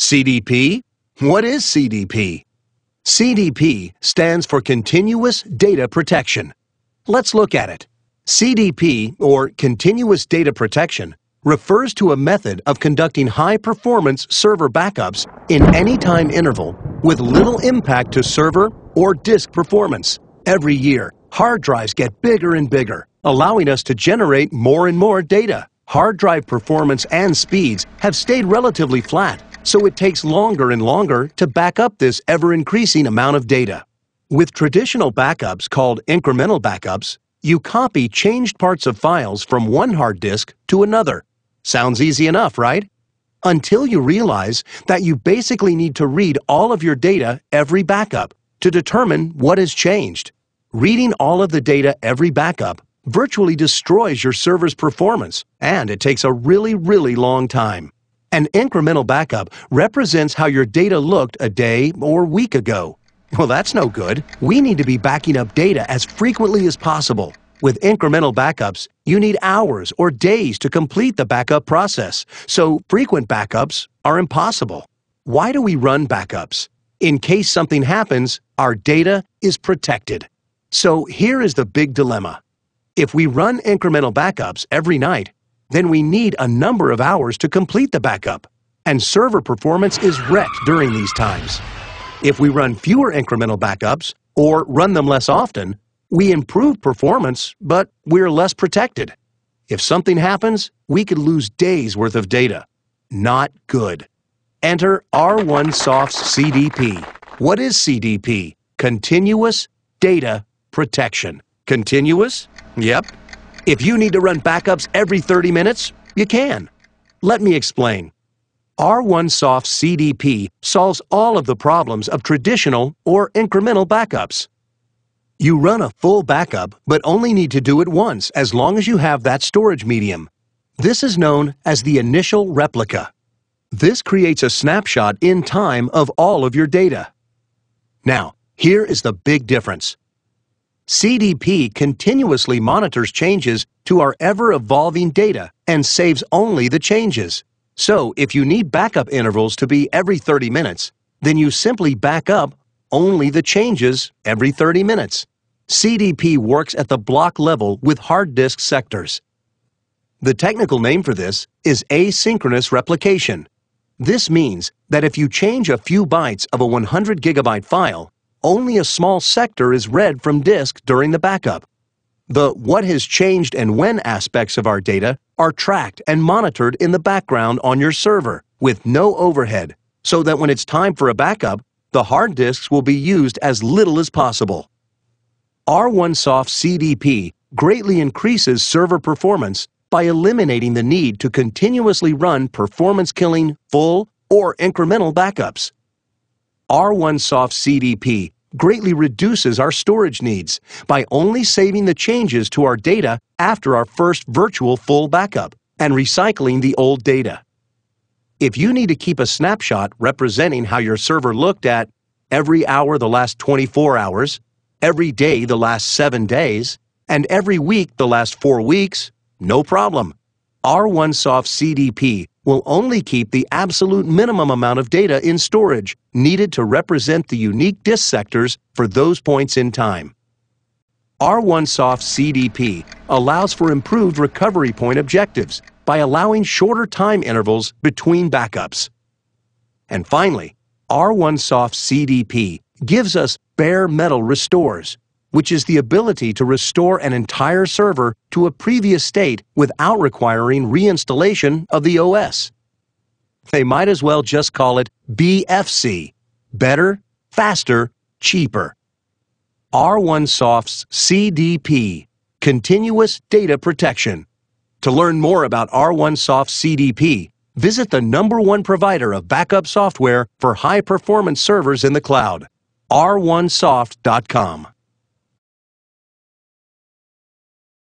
CDP? What is CDP? CDP stands for Continuous Data Protection. Let's look at it. CDP, or Continuous Data Protection, refers to a method of conducting high-performance server backups in any time interval with little impact to server or disk performance. Every year, hard drives get bigger and bigger, allowing us to generate more and more data. Hard drive performance and speeds have stayed relatively flat, so it takes longer and longer to back up this ever-increasing amount of data. With traditional backups called incremental backups, you copy changed parts of files from one hard disk to another. Sounds easy enough, right? Until you realize that you basically need to read all of your data every backup to determine what has changed. Reading all of the data every backup virtually destroys your server's performance, and it takes a really long time. An incremental backup represents how your data looked a day or week ago. Well, that's no good. We need to be backing up data as frequently as possible. With incremental backups, you need hours or days to complete the backup process, so frequent backups are impossible. Why do we run backups? In case something happens, our data is protected. So here is the big dilemma. If we run incremental backups every night, then we need a number of hours to complete the backup, and server performance is wrecked during these times. If we run fewer incremental backups, or run them less often, we improve performance, but we're less protected. If something happens, we could lose days' worth of data. Not good. Enter R1Soft CDP. What is CDP? Continuous Data Protection. Continuous? Yep. If you need to run backups every 30 minutes, you can. Let me explain. R1Soft CDP solves all of the problems of traditional or incremental backups. You run a full backup, but only need to do it once as long as you have that storage medium. This is known as the initial replica. This creates a snapshot in time of all of your data. Now, here is the big difference. CDP continuously monitors changes to our ever-evolving data and saves only the changes. So, if you need backup intervals to be every 30 minutes, then you simply back up only the changes every 30 minutes. CDP works at the block level with hard disk sectors. The technical name for this is asynchronous replication. This means that if you change a few bytes of a 100 gigabyte file, only a small sector is read from disk during the backup. The what has changed and when aspects of our data are tracked and monitored in the background on your server with no overhead, so that when it's time for a backup, the hard disks will be used as little as possible. R1Soft CDP greatly increases server performance by eliminating the need to continuously run performance-killing full or incremental backups. R1Soft CDP greatly reduces our storage needs by only saving the changes to our data after our first virtual full backup and recycling the old data. If you need to keep a snapshot representing how your server looked at every hour the last 24 hours, every day the last 7 days, and every week the last 4 weeks, no problem. R1Soft CDP will only keep the absolute minimum amount of data in storage needed to represent the unique disk sectors for those points in time. R1Soft CDP allows for improved recovery point objectives by allowing shorter time intervals between backups. And finally, R1Soft CDP gives us bare metal restores, which is the ability to restore an entire server to a previous state without requiring reinstallation of the OS. They might as well just call it BFC, better, faster, cheaper. R1Soft's CDP, Continuous Data Protection. To learn more about R1Soft CDP, visit the #1 provider of backup software for high-performance servers in the cloud, r1soft.com.